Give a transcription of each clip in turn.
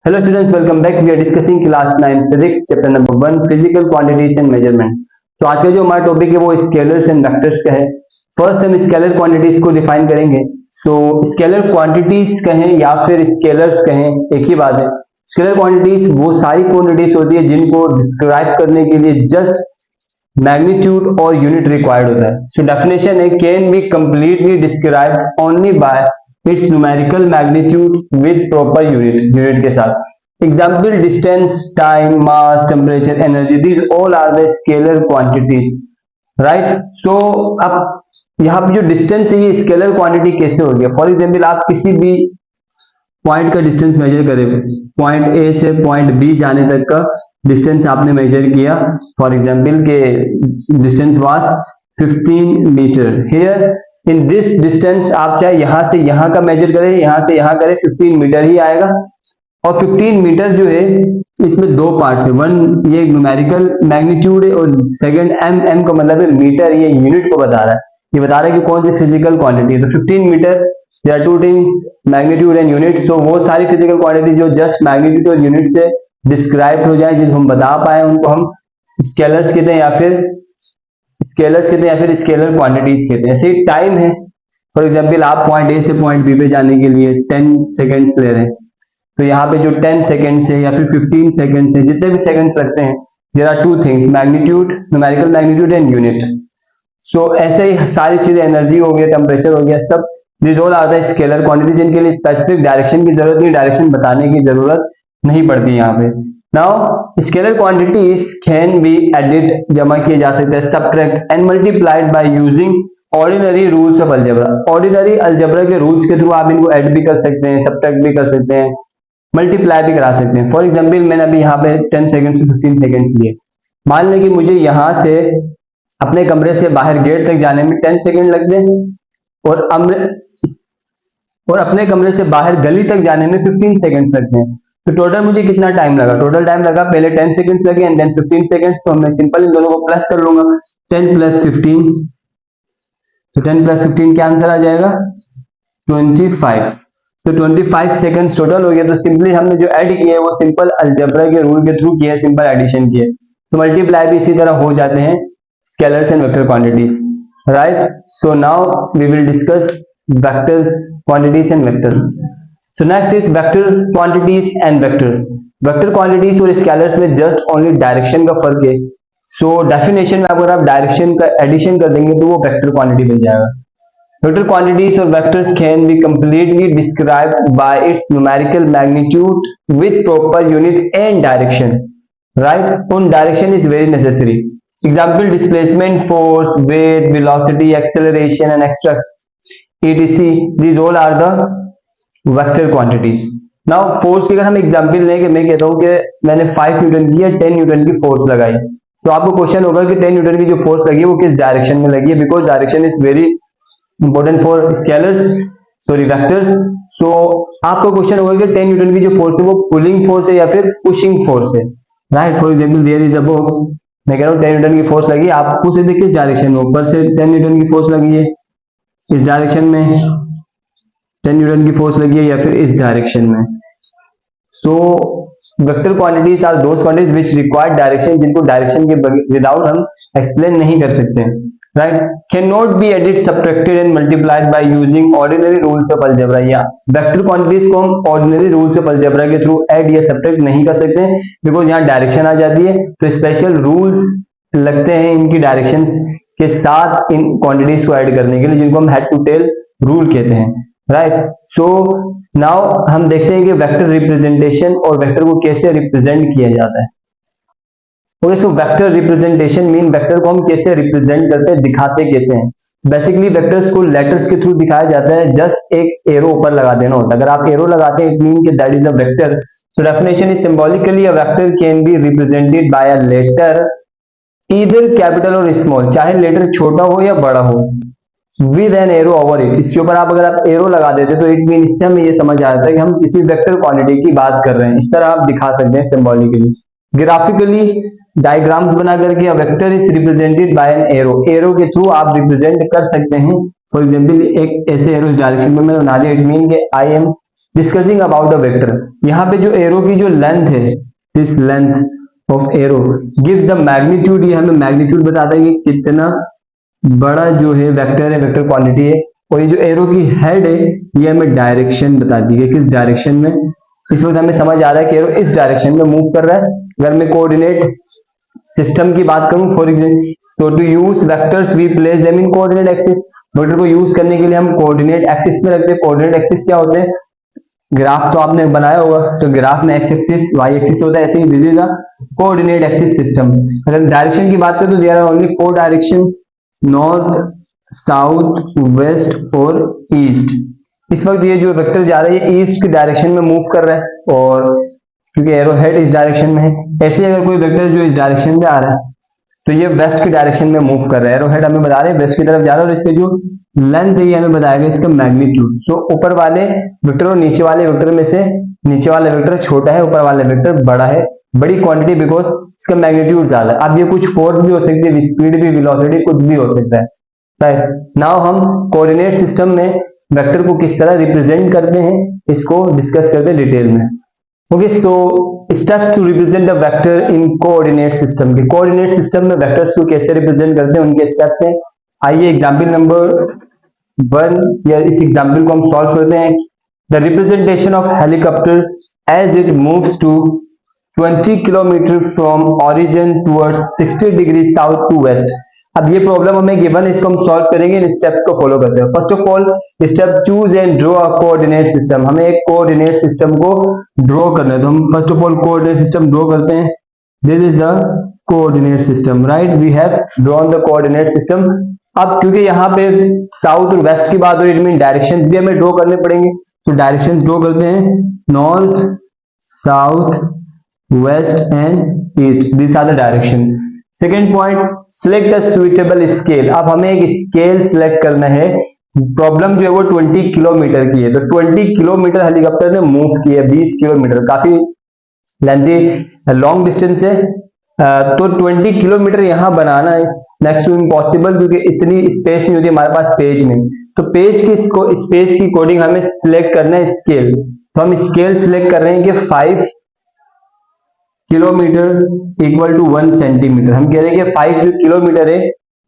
Hello students, welcome back. We are discussing class 9 physics chapter number 1 physical quantities and measurement. तो आज का जो हमारा टॉपिक है वो स्केलर्स एंड वेक्टर्स का है। फर्स्ट हम स्केलर क्वांटिटीज को डिफाइन करेंगे। स्केलर क्वांटिटीज कहें या फिर स्केलर्स कहें एक ही बात है। स्केलर क्वांटिटीज वो सारी क्वांटिटीज होती है जिनको डिस्क्राइब करने के लिए जस्ट मैग्नीट्यूड और यूनिट रिक्वायर्ड होता है। सो डेफिनेशन है can be completely described only by its numerical magnitude with proper unit के साथ। Example distance, time, mass, temperature, energy, these all are the scalar quantities, right. So अब यहाँ पे जो डिस्टेंस है ये स्केलर क्वांटिटी कैसे हो गया। फॉर एग्जाम्पल आप किसी भी पॉइंट का डिस्टेंस मेजर करें, पॉइंट ए से पॉइंट बी जाने तक का डिस्टेंस आपने मेजर किया। फॉर एग्जाम्पल के distance was 15 metre. Here in this distance आप चाहे यहां से यहां का मेजर करें, यहां से यहां करें, 15 मीटर ही आएगा। और 15 मीटर जो है इसमें दो पार्ट्स है, वन ये न्यूमेरिकल मैग्नीट्यूड है और सेकंड एम का मतलब है मीटर, ये यूनिट को बता रहा है। ये बता रहा है कि कौन सी फिजिकल क्वांटिटी है। तो 15 metre, there are two things, magnitude and unit. So वो सारी फिजिकल क्वांटिटी जो जस्ट मैग्नीट्यूड और यूनिट से डिस्क्राइब हो जाए, जिनको हम बता पाए, उनको हम स्केलर्स कहते हैं या फिर स्केलर क्वांटिटीज कहते हैं। ऐसे टाइम है, फॉर एग्जांपल आप पॉइंट ए से पॉइंट बी पे जाने के लिए 10 सेकंड्स ले रहे हैं, तो यहाँ पे जो 10 सेकंड्स है या फिर 15 सेकंड्स है, जितने भी सेकंड्स लगते हैं, there are two things, magnitude, numerical magnitude and unit. So ऐसे ही सारी चीजें, एनर्जी हो गया, टेम्परेचर हो गया, सब this all are the scalar quantities. इनके लिए स्पेसिफिक डायरेक्शन की जरूरत नहीं, डायरेक्शन बताने की जरूरत नहीं पड़ती यहाँ पे। Now scalar quantities can be added, जमा किए जा सकते हैं, subtract and multiplied by using ordinary rules of algebra. Ordinary algebra के रूल्स के थ्रू आप इनको ऐड भी कर सकते हैं, सबट्रैक्ट भी कर सकते हैं, मल्टीप्लाई भी करा सकते हैं। फॉर एग्जांपल मैंने अभी यहाँ पे 10 सेकंड से 15 सेकंड्स लिए। मान लें कि मुझे यहाँ से अपने कमरे से बाहर गेट तक जाने में 10 सेकंड लगते हैं और अपने कमरे से बाहर गली तक जाने में 15 सेकंड्स लगते हैं। तो टोटल मुझे कितना टाइम लगा? टोटल टाइम लगा, पहले 10 सेकंड्स लगे एंड देन 15 सेकंड्स। तो मैं सिंपल इन दोनों को प्लस कर लूंगा, 10 प्लस 15। तो 10 प्लस 15 क्या आंसर आ जाएगा? 25। तो 25 सेकंड्स टोटल हो गया। तो सिंपली हमने जो ऐड किया है वो सिंपल अलजेब्रा के रूल के थ्रू किया है, सिंपल एडिशन किया है। तो मल्टीप्लाई भी इसी तरह हो जाते हैं scalars and vector quantities, right. So now we will discuss vectors, quantities and vectors. So next is vector quantities and vectors. Vector quantities और scalars में just only direction का फर्क है। So definition में अगर आप direction का addition कर देंगे तो वो vector quantity बन जाएगा। Vector quantities और vectors can be completely described by its numerical magnitude with proper unit and direction. Right? On direction is very necessary. Example: displacement, force, weight, velocity, acceleration, and etc. These all are the vector quantities. Now force की अगर हम example लें कि मैं कहता हूं कि मैंने 5 न्यूटन की या 10 न्यूटन की फोर्स लगाई, तो आपको क्वेश्चन होगा कि 10 न्यूटन की जो फोर्स लगी है वो किस डायरेक्शन में लगी है, because direction is very important for scalars, sorry vectors. So आपको क्वेश्चन होगा कि 10 न्यूटन की जो फोर्स है वो पुलिंग फोर्स है या फिर पुशिंग फोर्स है, right. For example there is a box, मैं कह रहा हूं 10 न्यूटन की फोर्स लगी, आप पूछ रहे थे किस डायरेक्शन में, ऊपर से 10 न्यूटन की फोर्स लगी है इस डायरेक्शन में, 10 न्यूटन की फोर्स लगी है या फिर इस डायरेक्शन में। So vector quantities are those quantities which require direction, जिनको डायरेक्शन के विदाउट हम एक्सप्लेन नहीं कर सकते, right. Can not be added, subtracted and multiplied by using ordinary rules of algebra. या वेक्टर क्वांटिटीज को हम ऑर्डिनरी रूल्स ऑफ अलजेब्रा के थ्रू ऐड या सब्ट्रैक्ट नहीं कर सकते बिकॉज यहाँ डायरेक्शन आ जाती है। तो स्पेशल रूल्स लगते हैं इनकी डायरेक्शंस के साथ इन क्वांटिटीज को ऐड करने के लिए, जिनको हम हेड टू टेल रूल कहते हैं, राइट। सो नाउ हम देखते हैं कि वेक्टर रिप्रेजेंटेशन और वेक्टर को कैसे रिप्रेजेंट किया जाता है। और इसको वेक्टर रिप्रेजेंटेशन मीन वेक्टर को हम कैसे रिप्रेजेंट करते हैं, दिखाते कैसे हैं। बेसिकली वेक्टर्स को लेटर्स के थ्रू दिखाया जाता है, जस्ट एक एरो ऊपर लगा देना होता है। अगर आप एरो लगाते हैं इट मीन कि that is a vector. So definition is symbolically a vector can be represented by a letter either capital और स्मॉल, चाहे लेटर छोटा हो या बड़ा हो, with an arrow over it. इसके ऊपर आप अगर आप एरो लगा देते तो इट मीन, इससे हमें ये समझ आता है कि हम किसी वेक्टर क्वांटिटी की बात कर रहे हैं। इस तरह आप दिखा सकते हैं सिंबॉलिकली। ग्राफिकली डायग्राम्स बना करके a vector is represented by an arrow, arrow के थ्रू आप रिप्रेजेंट कर सकते हैं। फॉर एग्जांपल एक ऐसे एरो इस डायरेक्शन में मैंने बना दिया, इट मीन कि I am discussing about the vector. यहाँ पे जो एरो की जो लेंथ है, this length of arrow gives the magnitude, ये हमें मैग्नीट्यूड बताता है कि कितना बड़ा जो है वेक्टर है, वेक्टर क्वांटिटी है। और ये जो एरो की हेड है ये हमें डायरेक्शन बताती है, किस डायरेक्शन में। इस वक्त हमें समझ आ रहा है कि एरो इस डायरेक्शन में मूव कर रहा है। अगर मैं कोऑर्डिनेट सिस्टम की बात करूं, फॉर एग्जाम्पल, तो to use vectors we place them in coordinate axis. Vector को यूज करने के लिए हम कोऑर्डिनेट एक्सिस में रखते हैं। कोऑर्डिनेट एक्सिस क्या होते हैं, ग्राफ तो आपने बनाया होगा, तो ग्राफ में एक्स एक्सिस वाई एक्सिस होता है, ऐसे ही this is the coordinate axis system. अगर डायरेक्शन की बात करें तो there are only 4 direction, north, south, west और ईस्ट। इस वक्त ये जो वेक्टर जा रहा है ये ईस्ट की डायरेक्शन में मूव कर रहा है, और क्योंकि एरो हेड इस डायरेक्शन में है। ऐसे अगर कोई वेक्टर जो इस डायरेक्शन में आ रहा है तो ये वेस्ट की डायरेक्शन में मूव कर रहा है। एरो हेड हमें बता रहे हैं वेस्ट की तरफ जा रहा है, और इसके जो लेंथ है ये हमें बताएगा इसका मैग्नीट्यूड। सो ऊपर वाले वेक्टर और नीचे वाले वेक्टर में से नीचे वाला वेक्टर छोटा है, ऊपर वाला वेक्टर बड़ा है, बड़ी क्वांटिटी, बिकॉज इसका मैग्नीट्यूड ज्यादा है। अब ये कुछ फोर्स भी हो सकती है, स्पीड भी, वेलोसिटी कुछ भी हो सकता है, राइट। नाउ हम कोऑर्डिनेट सिस्टम में वेक्टर को किस तरह रिप्रेजेंट करते हैं इसको डिस्कस करते हैं डिटेल में। Okay, so steps to represent the vector in coordinate system. के कोऑर्डिनेट सिस्टम में वेक्टर्स को कैसे रिप्रेजेंट करते हैं उनके स्टेप्स हैं। आइए एग्जांपल नंबर 1 या इस एग्जांपल को हम सॉल्व करते हैं। The representation of helicopter as it moves to 20 kilometre from origin towards 60 degree south to west. अब ये प्रॉब्लम हमें गिवन है, इसको हम सॉल्व करेंगे, इन स्टेप्स को फॉलो करते हैं। First of all step choose and draw a coordinate system. हमें एक कोऑर्डिनेट सिस्टम को ड्रॉ करना है, तो हम first of all coordinate system draw करते हैं। This is the coordinate system, right, we have drawn the coordinate system. अब क्योंकि यहाँ पे साउथ और वेस्ट की बात हो रही है, इट मीन डायरेक्शंस भी हमें ड्रॉ करने पड़ेंगे, तो डायरेक्शंस ड्रॉ करते हैं, north, south, west and east, this are the direction. Second point, select a suitable scale. अब हमें एक स्केल सिलेक्ट करना है। प्रॉब्लम जो है वो 20 किलोमीटर की है, तो 20 किलोमीटर हेलीकॉप्टर ने मूव किया, 20 किलोमीटर काफी लेंथी लॉन्ग डिस्टेंस है। तो 20 किलोमीटर यहाँ बनाना इस नेक्स्ट टू इम्पॉसिबल, क्योंकि इतनी स्पेस नहीं होती हमारे पास पेज में। तो पेज की स्पेस की अकॉर्डिंग हमें सिलेक्ट करना है स्केल। तो हम स्केल सिलेक्ट कर रहे हैं कि 5 किलोमीटर इक्वल टू 1 सेंटीमीटर। हम कह रहे हैं कि 5 जो किलोमीटर है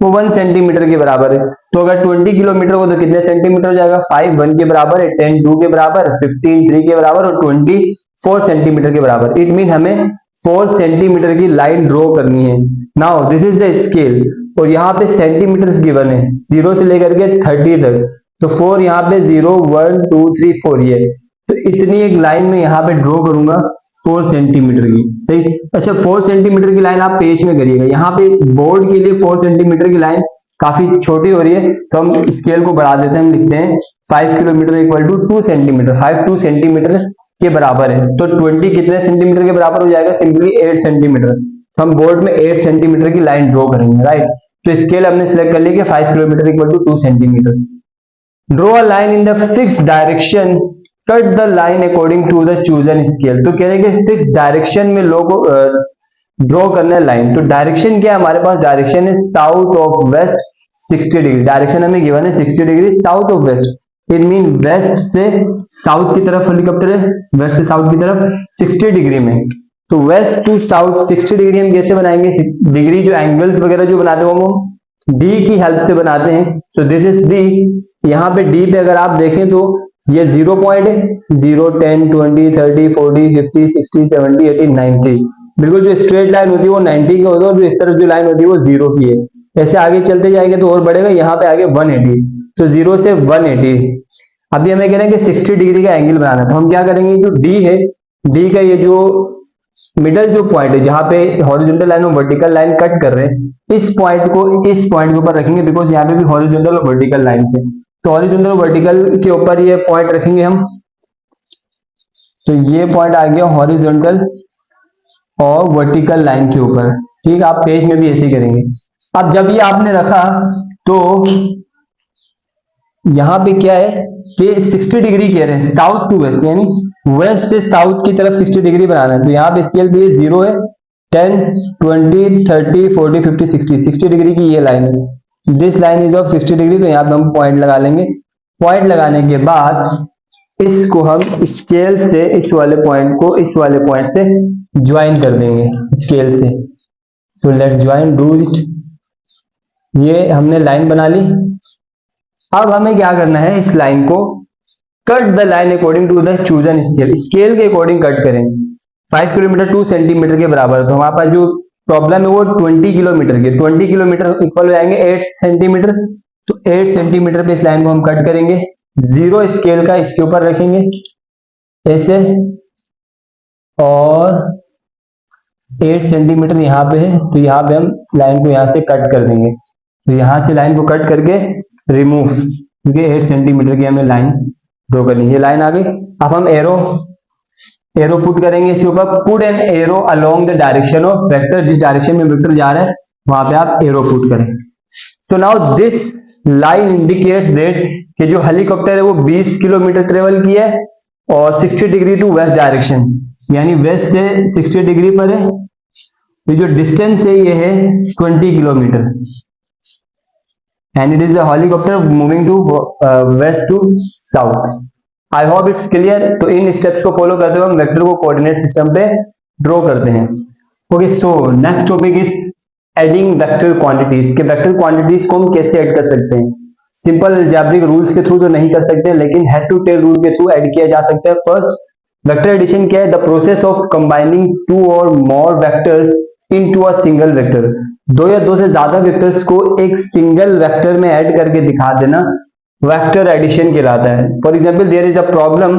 वो 1 सेंटीमीटर के बराबर है। तो अगर 20 किलोमीटर हो तो कितने सेंटीमीटर हो जाएगा, 5 1 के बराबर है, 10 2 के बराबर, 15 3 के बराबर और 20 4 सेंटीमीटर के बराबर। इट मीन हमें 4 सेंटीमीटर की लाइन ड्रॉ करनी है। Now this is the scale, और यहाँ पे सेंटीमीटर्स गिवन है 0 से लेकर के 30 तक। तो 4 यहाँ पे 0 1 2 3 4 ये, तो इतनी एक लाइन में यहाँ पे ड्रॉ करूंगा 4 सेंटीमीटर की, सही। अच्छा, 4 सेंटीमीटर की लाइन आप पेज में करिएगा। यहाँ पे बोर्ड के लिए 4 सेंटीमीटर की लाइन काफी छोटी हो रही है, तो हम स्केल को बढ़ा देते हैं, हम लिखते हैं 5 kilometre equal to 2 centimetre. 5 2 centimetre के बराबर है, तो 20 कितने सेंटीमीटर के बराबर हो जाएगा, सिंपली 8 सेंटीमीटर। तो हम बोर्ड में 8 सेंटीमीटर की लाइन ड्रॉ करेंगे, राइट। तो स्केल हमने सिलेक्ट कर लिया कि 5 kilometre equal to 2 centimetre. Draw a line in the fixed direction, cut the line according to the chosen scale. तो कह रहे हैं कि फिक्स डायरेक्शन में लोग ड्रॉ करना है लाइन। तो डायरेक्शन क्या है हमारे पास, डायरेक्शन है south of west 60 degree. Direction हमें गिवन है 60 degree south of west, it mean west से साउथ की तरफ हेलीकॉप्टर है, वेस्ट से साउथ की तरफ 60 डिग्री में। तो वेस्ट टू साउथ 60 डिग्री हम कैसे बनाएंगे, डिग्री जो एंगल्स वगैरह जो बनाते हैं वो डी की हेल्प से बनाते हैं। तो दिस इज डी। यहाँ पे डी पे अगर आप देखें तो ये 0 पॉइंट है, 0 10 20 30 40 50 60 70 80 90। बिल्कुल जो स्ट्रेट लाइन होती है वो 90 की होती है, और जो इस तरफ जो लाइन होती है वो 0 की है। ऐसे आगे चलते जाएंगे तो और बढ़ेगा, यहाँ पे आगे 180, तो 0 से 180। अभी हमें कह रहे हैं कि 60 डिग्री का एंगल बनाना है, तो हम क्या करेंगे, जो डी है, डी का ये जो मिडल जो पॉइंट है जहां पे हॉरिजॉन्टल लाइन और वर्टिकल लाइन कट कर रहे हैं, इस पॉइंट को इस पॉइंट के ऊपर रखेंगे, बिकॉज यहाँ पे भी हॉरिजॉन्टल और वर्टिकल लाइन से। तो हॉरिजॉन्टल और वर्टिकल के ऊपर ये पॉइंट रखेंगे हम। तो ये पॉइंट आ गया हॉरिजॉन्टल और वर्टिकल लाइन के ऊपर, ठीक। आप पेज में भी ऐसे ही करेंगे। अब जब ये आपने रखा तो यहां पे क्या है कि 60 डिग्री कह रहे हैं साउथ टू वेस्ट, यानी वेस्ट से साउथ की तरफ 60 डिग्री बनाना है। तो यहाँ पे स्केल पे 0 है, 10 20 30 40 50 60, 60 डिग्री की ये लाइन है। This line is of 60 degree. तो यहाँ पे हम पॉइंट लगा लेंगे। पॉइंट लगाने के बाद इसको हम स्केल से इस वाले पॉइंट को इस वाले पॉइंट से ज्वाइन कर देंगे स्केल से। तो लेट ज्वाइन, डू इट। ये हमने लाइन बना ली। अब हमें क्या करना है, इस लाइन को cut the line according to the chosen scale, scale के अकॉर्डिंग कट करें। 5 किलोमीटर 2 सेंटीमीटर के बराबर, तो हमारे पास जो प्रॉब्लम है वो 20 किलोमीटर के, 20 किलोमीटर इक्वल हो जाएंगे 8 सेंटीमीटर। तो 8 सेंटीमीटर पे इस लाइन को हम कट करेंगे, 0 स्केल का इसके ऊपर रखेंगे ऐसे, और 8 सेंटीमीटर यहाँ पे है, तो यहाँ पे हम लाइन को यहाँ से कट कर देंगे। तो यहाँ से लाइन को कट करके रिमूव, क्योंकि 8 सेंटीमीटर की हमें लाइन ड्रॉ करनी है। ये लाइन आ गई। अब हम एरो पुट करेंगे इसके ऊपर। Put an arrow along the direction of vector, जिस डायरेक्शन में वेक्टर जा रहा है वहां पे आप एरो पुट करें। तो now this line indicates that कि जो हेलीकॉप्टर है वो 20 किलोमीटर ट्रेवल किया है और 60 डिग्री टू वेस्ट डायरेक्शन, यानी वेस्ट से 60 डिग्री पर है। ये जो डिस्टेंस है ये है 20 kilometre, and it is a helicopter moving to west to south. I hope it's clear. तो इन स्टेप्स को फॉलो करते हुए हम वेक्टर को कोऑर्डिनेट सिस्टम पे ड्रॉ करते हैं। Okay, so next topic is adding vector quantities. के वेक्टर क्वांटिटीज को हम कैसे ऐड कर सकते हैं। सिंपल अलजेब्रिक रूल्स के थ्रू तो नहीं कर सकते, लेकिन हेड टू टेल रूल के थ्रू ऐड किया जा सकता है। फर्स्ट, वेक्टर एडिशन क्या है? द प्रोसेस ऑफ कंबाइनिंग 2 और more vectors into a single vector. 2 या 2 से ज्यादा वेक्टर्स को एक सिंगल वेक्टर में ऐड करके दिखा देना वेक्टर एडिशन कहलाता है। For example, there is a problem,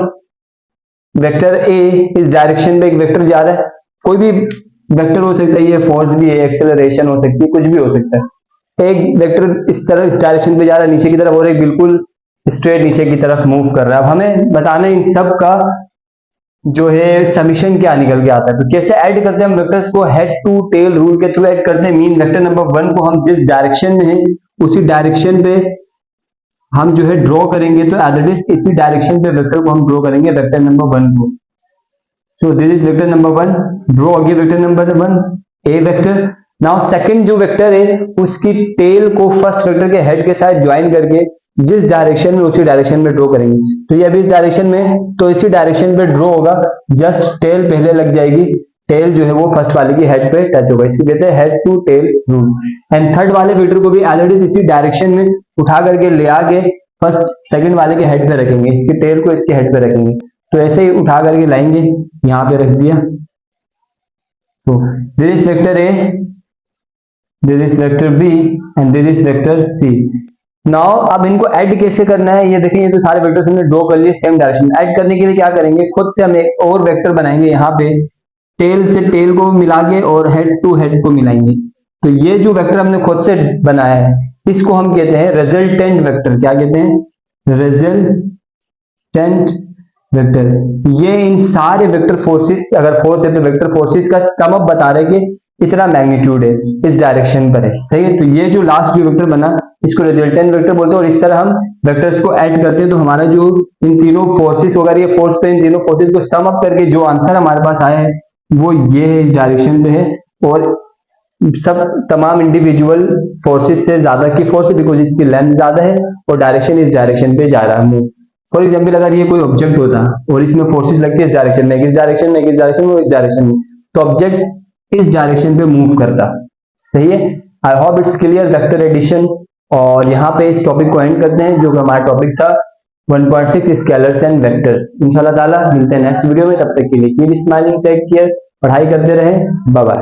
vector A इस डायरेक्शन में एक वेक्टर जा रहा है, कोई भी वेक्टर हो सकता है, ये फोर्स भी है, एक्सेलरेशन हो सकती है, कुछ भी हो सकता है। एक वेक्टर इस तरह इस डायरेक्शन पे जा रहा है नीचे की तरफ, और एक बिल्कुल स्ट्रेट नीचे की तरफ मूव कर रहा है। अब हमें बताना है इन सब का जो है समीशन क्या निकल के आता है। तो कैसे ऐड करते हैं हम वेक्टर्स को? हेड टू टेल रूल के थ्रू ऐड करते हैं। मीन वेक्टर नंबर 1 को हम जिस डायरेक्शन में है उसी डायरेक्शन पे हम जो है ड्रॉ करेंगे, तो एज इट इज इसी डायरेक्शन पे वेक्टर को हम ड्रॉ करेंगे, वेक्टर नंबर 1 को। So this is vector number 1, draw again vector number 1 A vector. Now second जो वेक्टर है उसकी टेल को फर्स्ट वेक्टर के हेड के साथ ज्वाइन करके जिस डायरेक्शन में उसी डायरेक्शन में ड्रॉ करेंगे। तो ये अभी इस डायरेक्शन में, तो इसी डायरेक्शन पे ड्रॉ होगा, जस्ट टेल पहले लग जाएगी, टेल जो है वो फर्स्ट वाले की हेड पे टच होगा, इसको कहते हैं head to tail rule. And third वाले वेक्टर को भी एज इट इज इसी डायरेक्शन में उठा करके ले आके फर्स्ट सेकंड वाले के हेड पे रखेंगे, इसकी टेल को इसके हेड पे रखेंगे। तो ऐसे ही उठा करके लाएंगे, यहाँ पे रख दिया। तो this is vector A, this is vector B and this is vector C. Now अब इनको ऐड कैसे करना है ये देखिए। ये तो सारे वेक्टर्स हमने ड्रॉ कर लिए सेम डायरेक्शन में। ऐड करने के लिए क्या करेंगे, खुद से हम एक और वेक्टर बनाएंगे, यहाँ पे टेल से टेल को मिला के और हेड टू हेड को मिलाएंगे। तो ये जो वेक्टर हमने खुद से बनाया है इसको हम कहते हैं रिजल्टेंट वेक्टर। क्या कहते हैं? Resultant vector. ये इन सारे वेक्टर फोर्सेस, अगर फोर्स है तो वेक्टर फोर्सेस का सम अप बता रहे कि इतना मैग्नीट्यूड है, इस डायरेक्शन पर है, सही है। तो ये जो लास्ट जो वेक्टर बना इसको रिजल्टेंट वेक्टर बोलते हैं। और इस तरह हम वेक्टर्स को ऐड करते हैं, तो हमारा जो इन तीनों फोर्सेस वगैरह ये फोर्स पे इन तीनों फोर्सेस को सम अप करके जो आंसर हमारे पास आया है वो ये है, इस डायरेक्शन पे है। और सब तमाम इंडिविजुअल फोर्सेस से ज्यादा की फोर्स है, बिकॉज इसकी लेंथ ज्यादा है और डायरेक्शन इस डायरेक्शन पे जा रहा है मूव। फॉर एग्जाम्पल, अगर ये कोई ऑब्जेक्ट होता और इसमें फोर्सेस लगती है इस डायरेक्शन में, इस डायरेक्शन में, इस डायरेक्शन में, इस डायरेक्शन में, तो ऑब्जेक्ट इस डायरेक्शन पे मूव करता, सही है। I hope it's clear vector addition. और यहाँ पे इस टॉपिक को एंड करते हैं, जो कि हमारा टॉपिक था 1.6 स्केलर्स एंड वेक्टर्स। इंशाल्लाह ताला मिलते हैं नेक्स्ट वीडियो में, तब तक के लिए कीप स्माइलिंग, टेक केयर, पढ़ाई करते रहें, बाय बाय।